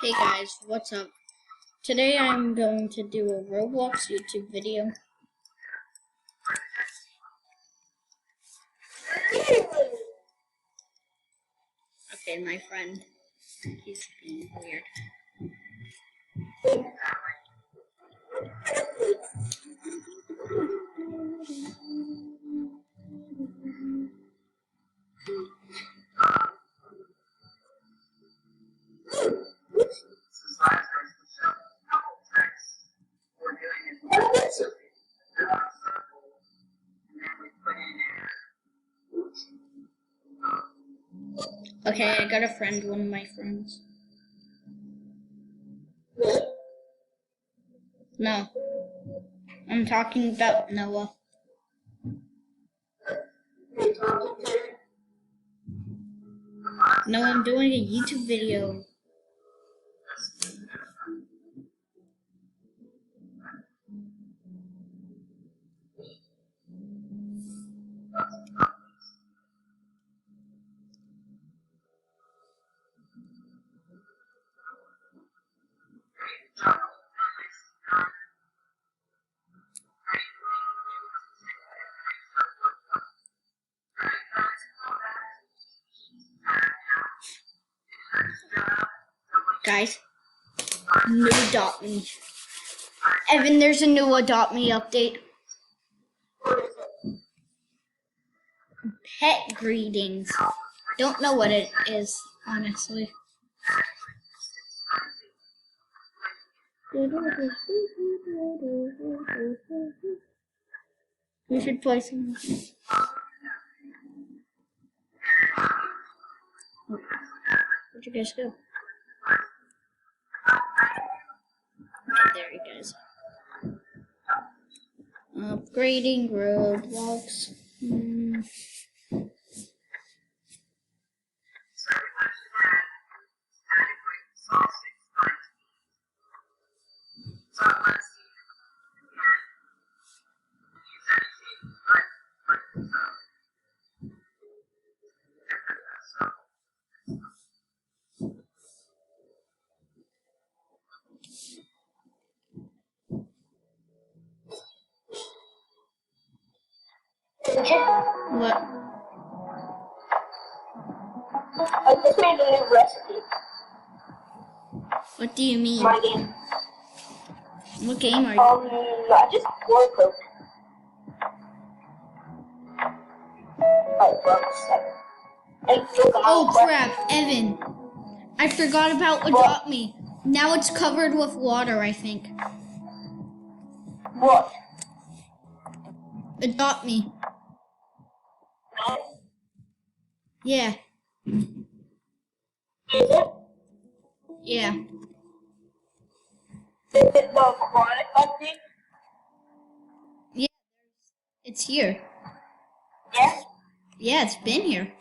Hey guys, what's up? Today I'm going to do a Roblox YouTube video. Okay, my friend, he's being weird. Okay, I got a friend, one of my friends. No, I'm talking about Noah. No, I'm doing a YouTube video. Guys, new Adopt Me. Evan, there's a new Adopt Me update. Pet greetings. Don't know what it is, honestly. We should play some. What'd you guys do? Okay, there he goes. Upgrading Roblox. What? I just made a new recipe. What do you mean? My game. What game are you? I just work. Oh crap, Evan. I forgot about Adopt Me. Now it's covered with water, I think. What? Adopt Me. Yeah. Is it? Yeah. Is it the chronic update? Yeah. It's here. Yes? Yeah, it's been here.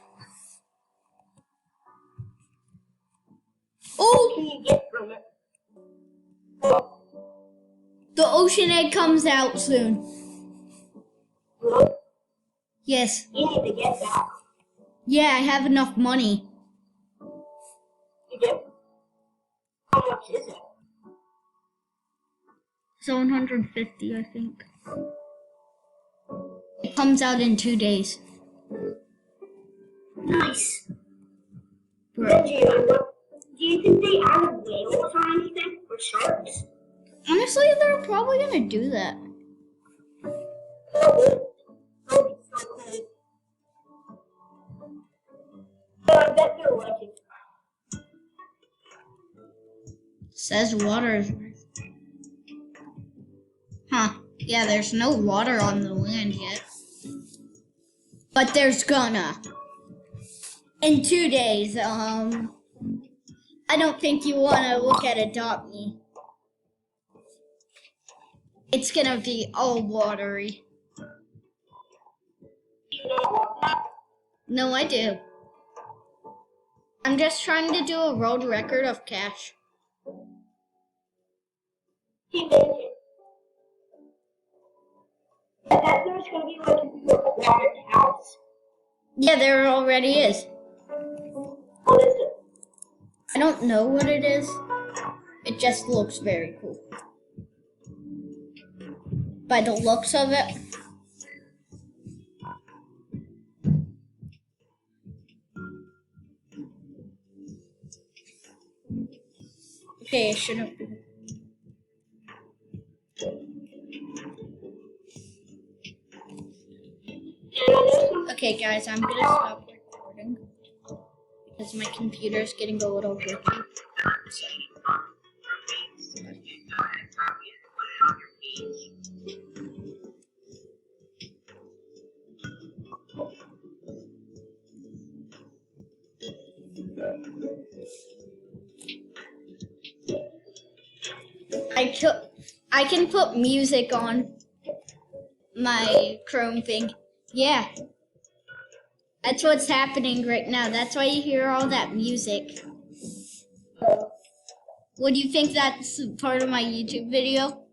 Oh! What can you get from it? The ocean egg comes out soon. What? Yes. You need to get that. Yeah, I have enough money. You do? How much is it? 750, I think. It comes out in 2 days. Nice. Bro. Benji, do you think they added whales or anything? Or sharks? Honestly, they're probably gonna do that. I bet they're lucky. Says water is. Huh. Yeah, there's no water on the land yet. But there's gonna. In 2 days, I don't think you wanna look at Adopt Me. It's gonna be all watery. You don't want that? No, I do. I'm just trying to do a world record of cash. He made it. I bet there's gonna be like a water house. Yeah, there already is. What is it? I don't know what it is. It just looks very cool. By the looks of it. Okay, it shouldn't be. Okay, guys, I'm gonna stop recording because my computer's getting a little glitchy. So. I can put music on my Chrome thing. Yeah. That's what's happening right now. That's why you hear all that music. Would you think that's part of my YouTube video?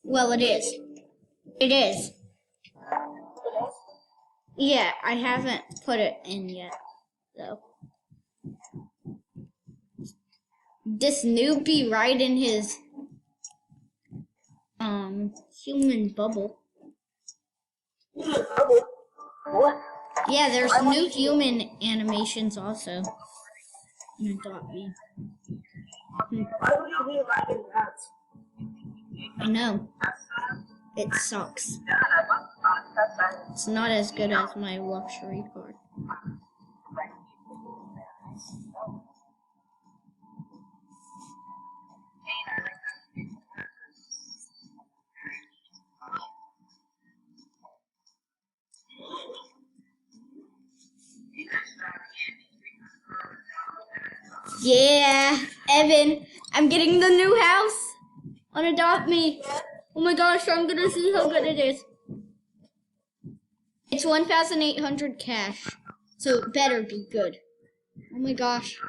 Well, it is. It is. Yeah, I haven't put it in yet, though. This noob be right in his human bubble. What? Yeah, there's new human animations also. In Adopt Me. Why would you be writing that? I know. It sucks. It's not as good as my luxury card. Yeah, Evan, I'm getting the new house on Adopt Me. Oh my gosh, I'm gonna see how good it is. It's 1,800 cash, so it better be good. Oh my gosh.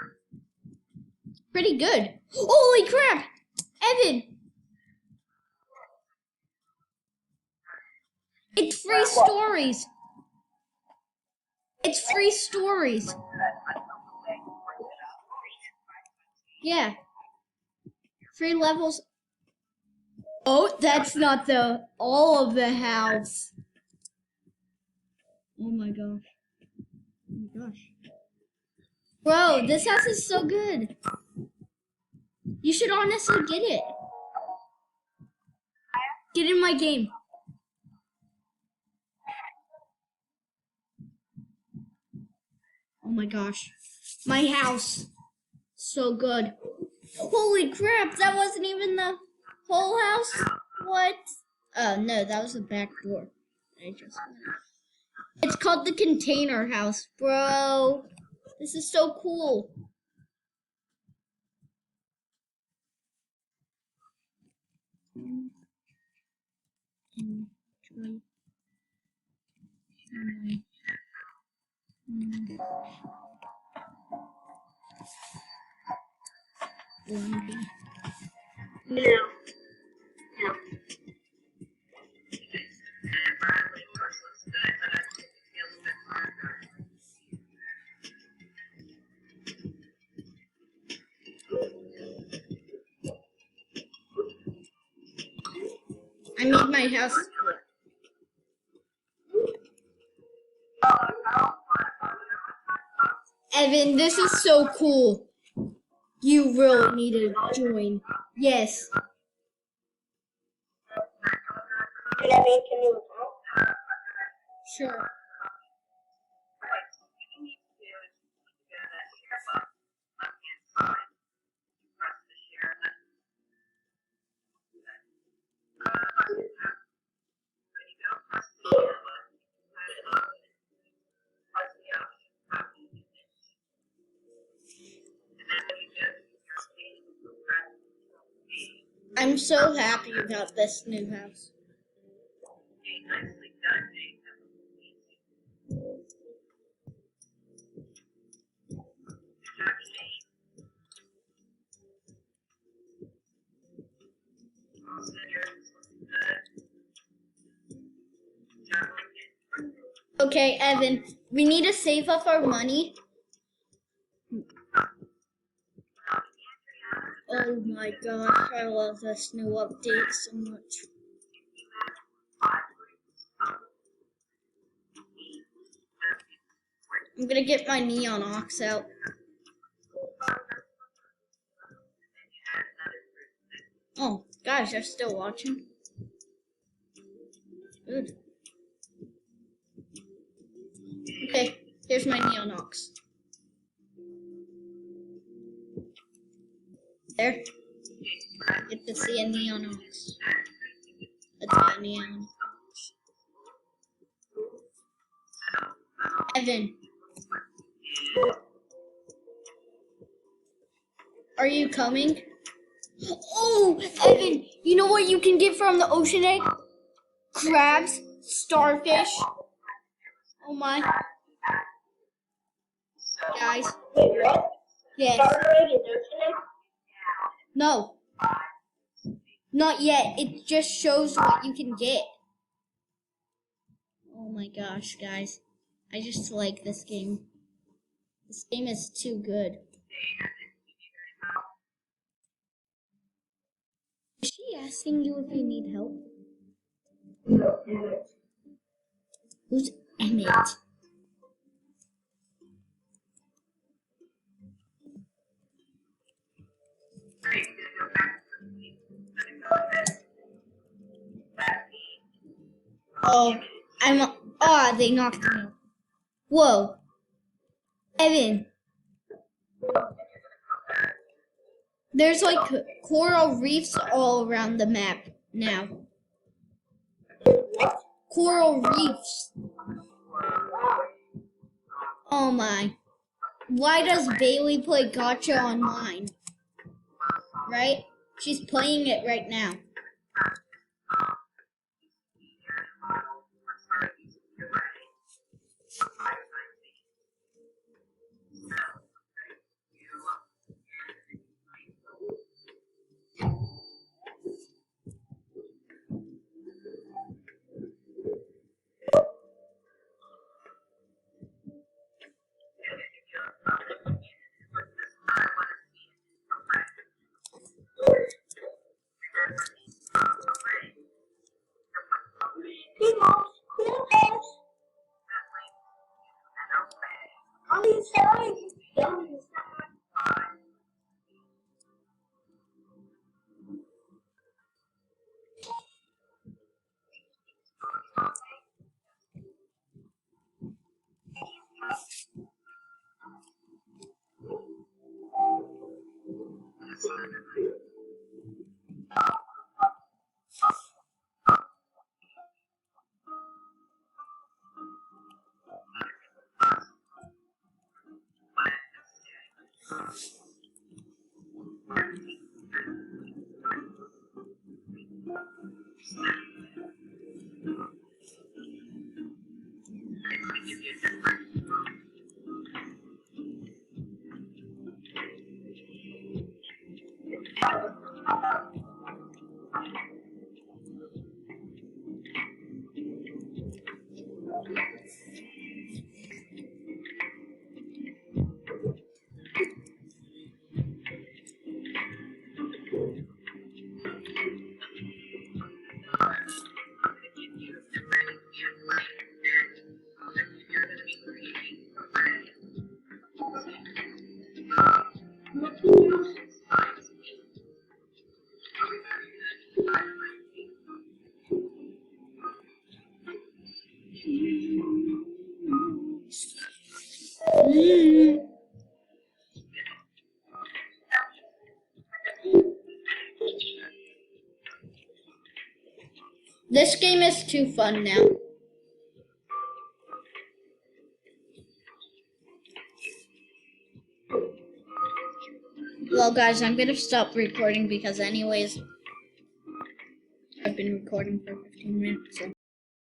Pretty good. Holy crap! Evan! It's 3 stories. It's 3 stories. Yeah. 3 levels. Oh, that's not the all of the house. Oh my gosh. Oh my gosh. Bro, this house is so good. You should honestly get it. Get in my game. Oh my gosh. My house. So good. Holy crap, that wasn't even the whole house? What? Oh no, that was the back door. It's called the container house, bro. This is so cool. No. I made my house. Evan, this is so cool. You really need to join. Yes. Can you Sure. I'm so happy about this new house. Okay, Evan, we need to save up our money. Oh my gosh, I love this new update so much. I'm gonna get my Neon Ox out. Oh, guys, you're still watching? Good. Okay, here's my Neon Ox. There. Get to see a Neon Ox. It's a Neon Ox. Evan. Are you coming? Oh, Evan, you know what you can get from the ocean egg? Crabs, starfish. Oh my. Guys. Wait, what? Yes. Starter egg is ocean egg? No. Not yet. It just shows what you can get. Oh my gosh, guys. I just like this game. This game is too good. Is she asking you if you need help? No. Who's Emmett? Oh, they knocked me out. Whoa. Evan. There's like coral reefs all around the map now. Coral reefs. Oh my. Why does Bailey play Gacha online? Right? She's playing it right now. Hey, Mom, cool house. I'm inside. This game is too fun now. Well, guys, I'm gonna stop recording because anyways, I've been recording for 15 minutes, so